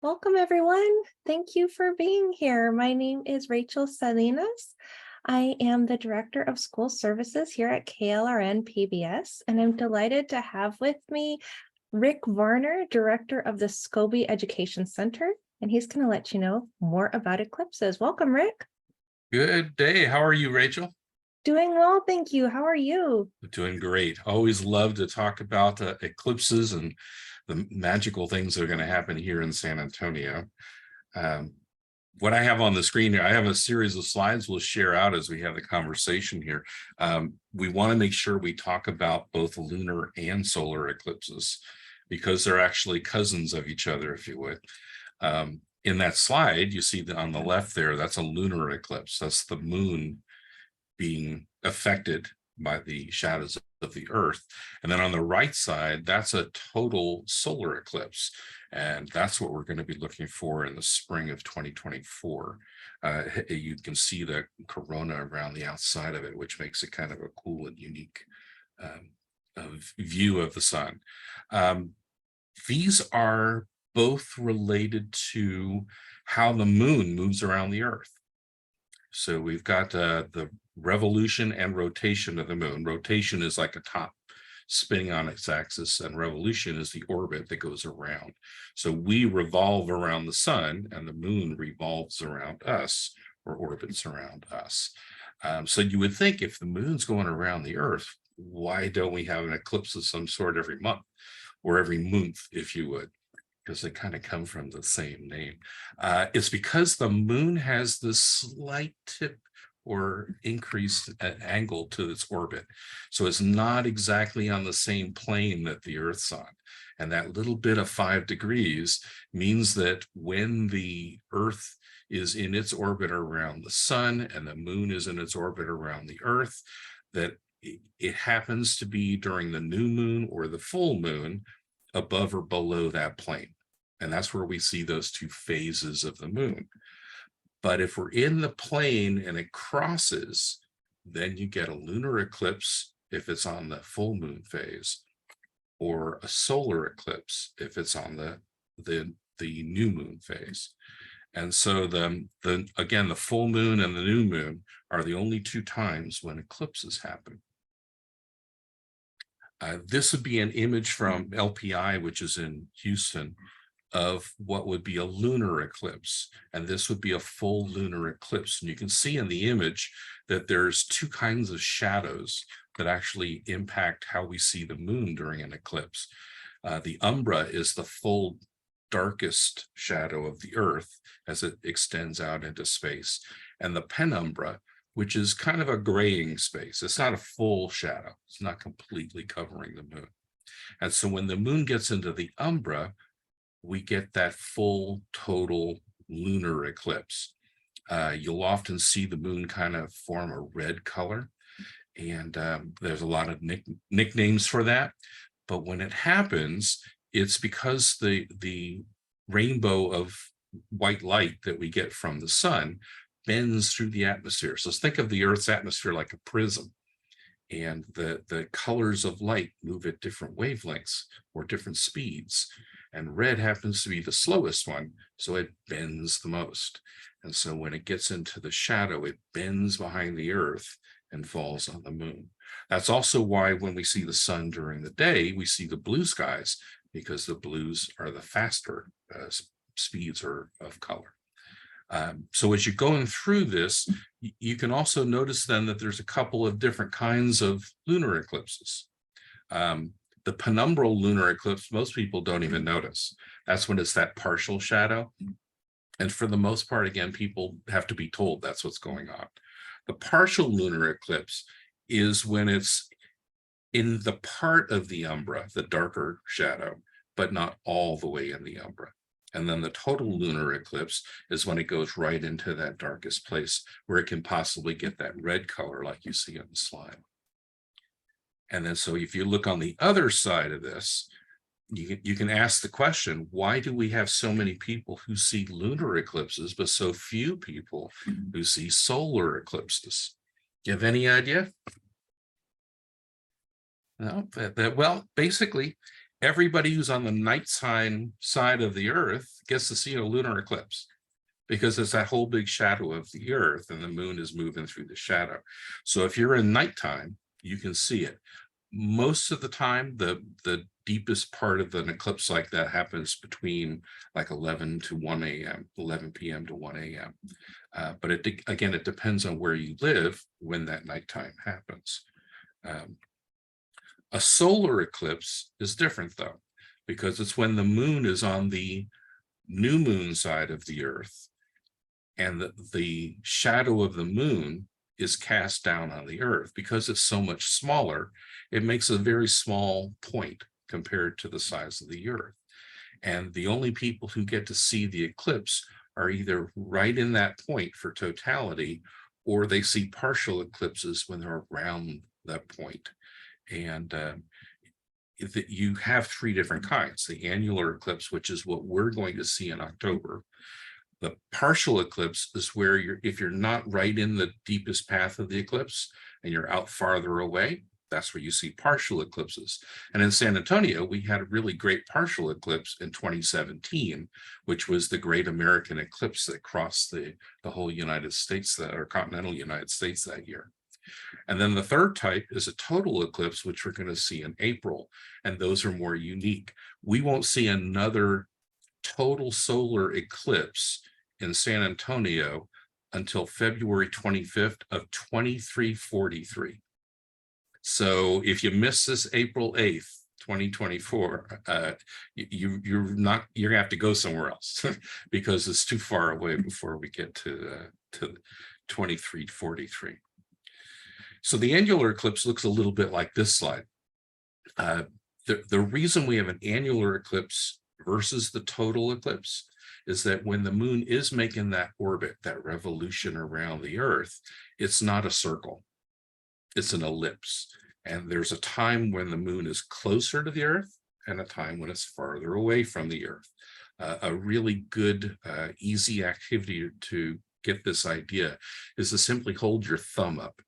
Welcome, everyone. Thank you for being here. My name is Rachel Salinas. I am the Director of School Services here at KLRN PBS, and I'm delighted to have with me Rick Varner, Director of the Scobie Education Center, and he's going to let you know more about eclipses. Welcome, Rick. Good day. How are you, Rachel? Doing well, thank you. How are you? Doing great. Always love to talk about eclipses and the magical things that are going to happen here in San Antonio. Um, what I have on the screen here, I have a series of slides we'll share out as we have the conversation here. We want to make sure we talk about both lunar and solar eclipses because they're actually cousins of each other, if you would. In that slide, you see that on the left there, that's a lunar eclipse. That's the moon being affected by the shadows of the earth. And then on the right side, that's a total solar eclipse. And that's what we're going to be looking for in the spring of 2024. You can see the corona around the outside of it, which makes it kind of a cool and unique view of the sun. These are both related to how the moon moves around the earth. So we've got the revolution and rotation of the moon. Rotation is like a top spinning on its axis, and revolution is the orbit that goes around. So we revolve around the sun, and the moon revolves around us or orbits around us. So you would think if the moon's going around the earth, why don't we have an eclipse of some sort every month or every month, if you would? Because they kind of come from the same name. It's because the moon has this slight tip or increased angle to its orbit. So it's not exactly on the same plane that the Earth's on. And that little bit of 5 degrees means that when the Earth is in its orbit around the sun and the moon is in its orbit around the Earth, that it happens to be during the new moon or the full moon above or below that plane. And that's where we see those two phases of the moon. But if we're in the plane and it crosses, then you get a lunar eclipse if it's on the full moon phase, or a solar eclipse if it's on the new moon phase. And so again, the full moon and the new moon are the only two times when eclipses happen. This would be an image from LPI, which is in Houston, of what would be a lunar eclipse, and this would be a full lunar eclipse. And you can see in the image that there's two kinds of shadows that actually impact how we see the moon during an eclipse. The umbra is the full darkest shadow of the earth as it extends out into space, and the penumbra, which is kind of a graying space. It's not a full shadow. It's not completely covering the moon. And so when the moon gets into the umbra, we get that full total lunar eclipse. You'll often see the moon kind of form a red color, and there's a lot of nicknames for that. But when it happens, it's because the rainbow of white light that we get from the sun bends through the atmosphere. So think of the Earth's atmosphere like a prism, and the colors of light move at different wavelengths or different speeds. And red happens to be the slowest one, so it bends the most. And so when it gets into the shadow, it bends behind the earth and falls on the moon. That's also why when we see the sun during the day, we see the blue skies, because the blues are the faster speeds of color. So as you're going through this, you can also notice then that there's a couple of different kinds of lunar eclipses. The penumbral lunar eclipse, most people don't even notice. That's when it's that partial shadow. And for the most part, again, people have to be told that's what's going on. The partial lunar eclipse is when it's in the part of the umbra, the darker shadow, but not all the way in the umbra. And then the total lunar eclipse is when it goes right into that darkest place where it can possibly get that red color like you see on the slide. And then so if you look on the other side of this, you can ask the question, why do we have so many people who see lunar eclipses, but so few people who see solar eclipses? Do you have any idea? No, well, basically, Everybody who's on the nighttime side of the Earth gets to see a lunar eclipse, because it's that whole big shadow of the Earth and the moon is moving through the shadow. So if you're in nighttime, you can see it. Most of the time, the deepest part of an eclipse like that happens between like 11 to 1 a.m., 11 p.m. to 1 a.m. But again, it depends on where you live when that nighttime happens. A solar eclipse is different though, because it's when the moon is on the new moon side of the Earth, and the shadow of the moon is cast down on the Earth. Because it's so much smaller, it makes a very small point compared to the size of the Earth. And the only people who get to see the eclipse are either right in that point for totality, or they see partial eclipses when they're around that point. And you have three different kinds: the annular eclipse, which is what we're going to see in October. The partial eclipse is where if you're not right in the deepest path of the eclipse and you're out farther away, that's where you see partial eclipses. And in San Antonio, we had a really great partial eclipse in 2017, which was the Great American Eclipse that crossed the whole United States, or continental United States that year. And then the third type is a total eclipse, which we're going to see in April. And those are more unique. We won't see another total solar eclipse in San Antonio until February 25th of 2343. So if you miss this April 8th, 2024, you're gonna have to go somewhere else because it's too far away before we get to 2343. So the annular eclipse looks a little bit like this slide. The reason we have an annular eclipse versus the total eclipse is that when the moon is making that orbit, that revolution around the Earth, it's not a circle, it's an ellipse. And there's a time when the moon is closer to the Earth and a time when it's farther away from the Earth. A really good, easy activity to get this idea is to simply hold your thumb up.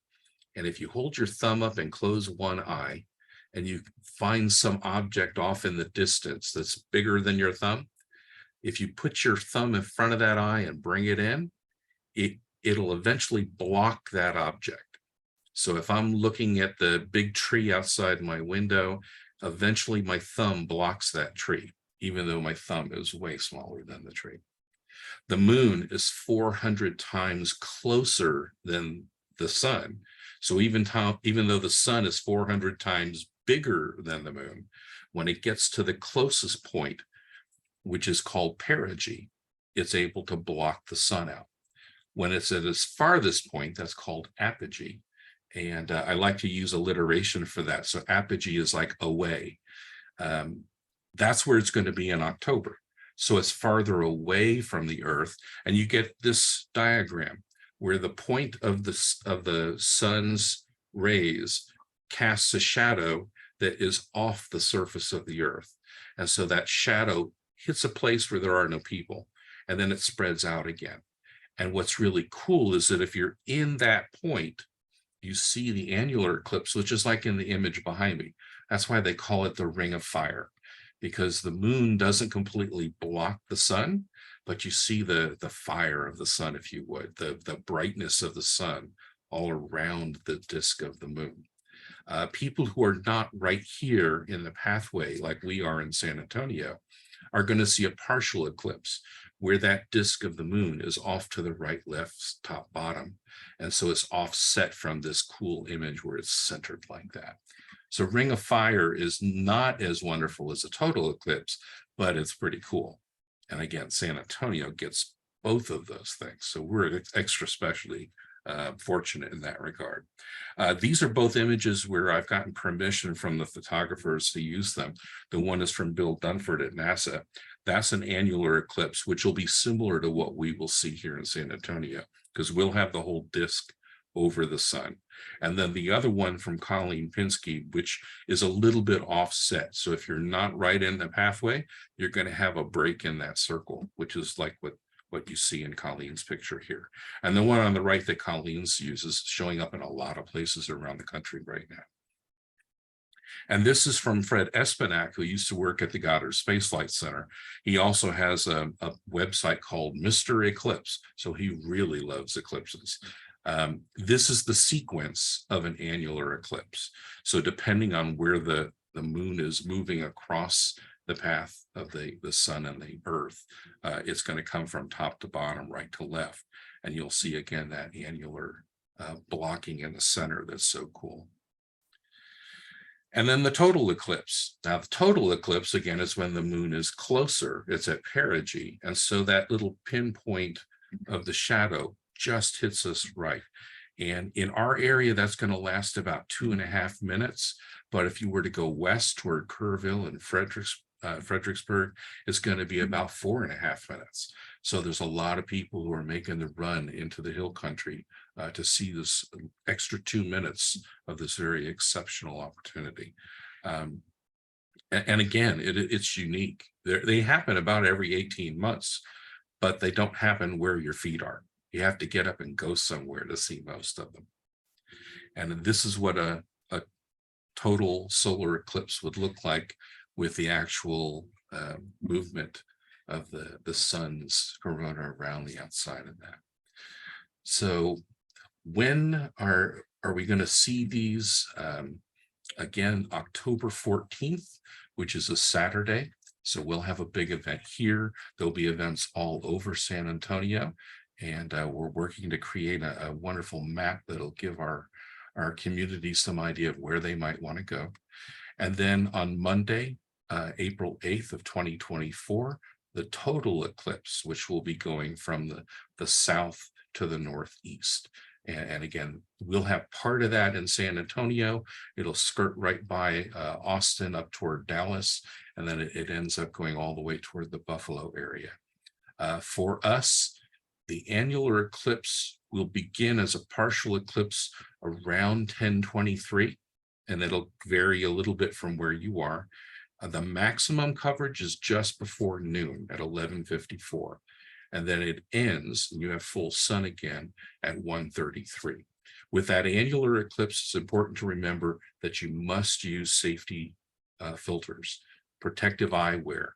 And if you hold your thumb up and close one eye, and you find some object off in the distance that's bigger than your thumb, if you put your thumb in front of that eye and bring it in, it'll eventually block that object. So if I'm looking at the big tree outside my window, eventually my thumb blocks that tree, even though my thumb is way smaller than the tree. The moon is 400 times closer than the sun. So even though the sun is 400 times bigger than the moon, when it gets to the closest point, which is called perigee, it's able to block the sun out. When it's at its farthest point, that's called apogee. And I like to use alliteration for that. So apogee is like away. That's where it's going to be in October. So it's farther away from the Earth. And you get this diagram where the point of the sun's rays casts a shadow that is off the surface of the Earth. And so that shadow hits a place where there are no people, and then it spreads out again. And what's really cool is that if you're in that point, you see the annular eclipse, which is like in the image behind me. That's why they call it the ring of fire, because the moon doesn't completely block the sun, but you see the fire of the sun, if you would, the brightness of the sun all around the disk of the moon. People who are not right here in the pathway, like we are in San Antonio, are going to see a partial eclipse where that disk of the moon is off to the right, left, top, bottom. And so it's offset from this cool image where it's centered like that. So ring of fire is not as wonderful as a total eclipse, but it's pretty cool. And again, San Antonio gets both of those things. So we're extra specially fortunate in that regard. These are both images where I've gotten permission from the photographers to use them. The one is from Bill Dunford at NASA. That's an annular eclipse, which will be similar to what we will see here in San Antonio, because we'll have the whole disk over the sun. And then the other one from Colleen Pinsky, which is a little bit offset. So if you're not right in the pathway, you're going to have a break in that circle, which is like what you see in Colleen's picture here. And the one on the right that Colleen's uses, showing up in a lot of places around the country right now. And this is from Fred Espenak, who used to work at the Goddard Space Flight Center. He also has a website called Mr. Eclipse, so he really loves eclipses. This is the sequence of an annular eclipse. So depending on where the moon is moving across the path of the sun and the earth, it's going to come from top to bottom, right to left. And you'll see again that annular blocking in the center that's so cool. And then the total eclipse. Now, the total eclipse, again, is when the moon is closer. It's at perigee. And so that little pinpoint of the shadow just hits us right. And in our area, that's going to last about 2.5 minutes. But if you were to go west toward Kerrville and Fredericksburg, it's going to be about 4.5 minutes. So there's a lot of people who are making the run into the hill country to see this extra 2 minutes of this very exceptional opportunity. And again, it's unique. They happen about every 18 months, but they don't happen where your feet are. You have to get up and go somewhere to see most of them. And this is what a total solar eclipse would look like with the actual movement of the sun's corona around the outside of that. So when are we going to see these? Again, October 14th, which is a Saturday. So we'll have a big event here. There'll be events all over San Antonio. And we're working to create a wonderful map that'll give our community some idea of where they might want to go. And then on Monday, April 8th of 2024, the total eclipse, which will be going from the south to the northeast. And again, we'll have part of that in San Antonio. It'll skirt right by Austin up toward Dallas, and then it ends up going all the way toward the Buffalo area. For us, the annular eclipse will begin as a partial eclipse around 1023, and it'll vary a little bit from where you are. The maximum coverage is just before noon at 11:54. And then it ends, and you have full sun again at 1:33. With that annular eclipse, it's important to remember that you must use safety filters, protective eyewear.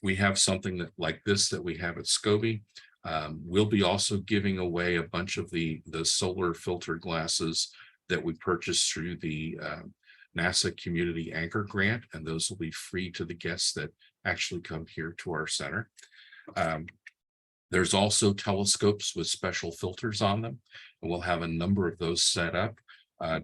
We have something like this that we have at Scobie. We'll be also giving away a bunch of the solar filter glasses that we purchased through the NASA Community Anchor Grant, and those will be free to the guests that actually come here to our center. There's also telescopes with special filters on them, and we'll have a number of those set up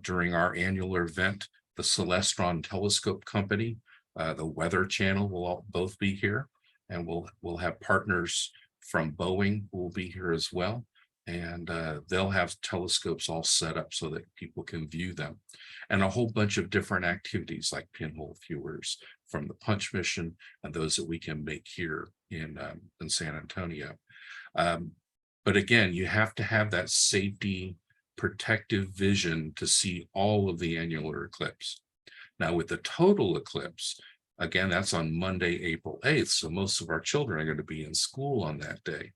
during our annular event. The Celestron Telescope Company, the Weather Channel will both be here, and we'll have partners from Boeing who will be here as well. And they'll have telescopes all set up so that people can view them, and a whole bunch of different activities like pinhole viewers from the Punch mission and those that we can make here in San Antonio. But again, you have to have that safety protective vision to see all of the annular eclipse. Now with the total eclipse, again, that's on Monday, April 8th. So most of our children are going to be in school on that day.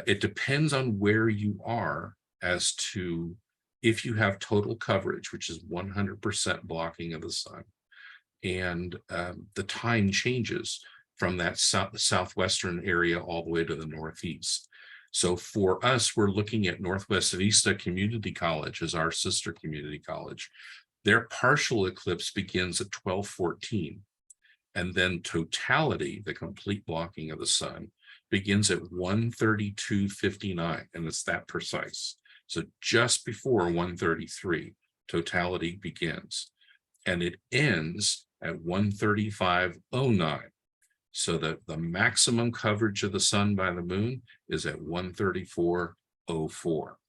It depends on where you are as to if you have total coverage, which is 100% blocking of the sun, and the time changes from that southwestern area all the way to the northeast. So for us, we're looking at Northwest Vista Community College as our sister community college. Their partial eclipse begins at 12:14, and then totality, the complete blocking of the sun, begins at 1:32:59, and it's that precise. So just before 1:33, totality begins, and it ends at 1:35:09. So that the maximum coverage of the sun by the moon is at 1:34:04.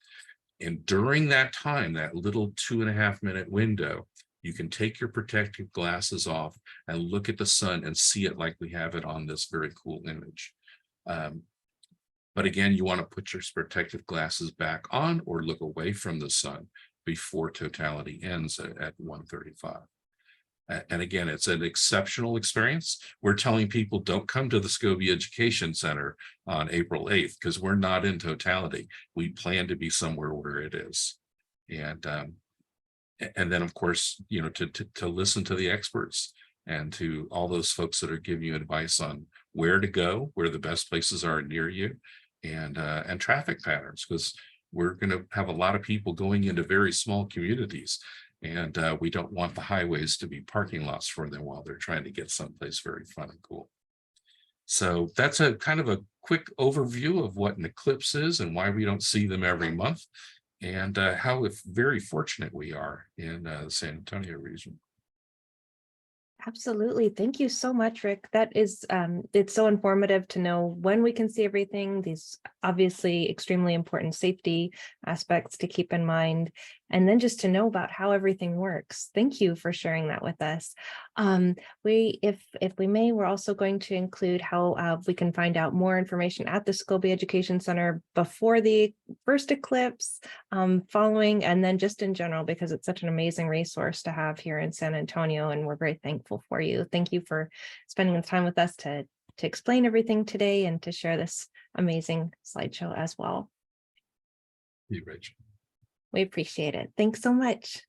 And during that time, that little 2.5 minute window, you can take your protective glasses off and look at the sun and see it like we have it on this very cool image. But again, you want to put your protective glasses back on or look away from the sun before totality ends at 1:35. And again, it's an exceptional experience. We're telling people don't come to the Scobie Education Center on April 8th because we're not in totality. We plan to be somewhere where it is. And And then, of course, to listen to the experts and to all those folks that are giving you advice on where to go, where the best places are near you, and traffic patterns, because we're going to have a lot of people going into very small communities, and we don't want the highways to be parking lots for them while they're trying to get someplace very fun and cool. So that's a kind of a quick overview of what an eclipse is and why we don't see them every month, and how very fortunate we are in the San Antonio region. Absolutely. Thank you so much, Rick. That is, it's so informative to know when we can see everything, these obviously extremely important safety aspects to keep in mind, and then just to know about how everything works. Thank you for sharing that with us. If we may, we're also going to include how we can find out more information at the Scobie Education Center before the first eclipse, following, and then just in general, because it's such an amazing resource to have here in San Antonio, and we're very thankful for you. Thank you for spending the time with us to explain everything today and to share this amazing slideshow as well. Thank you, Rachel. We appreciate it. Thanks so much.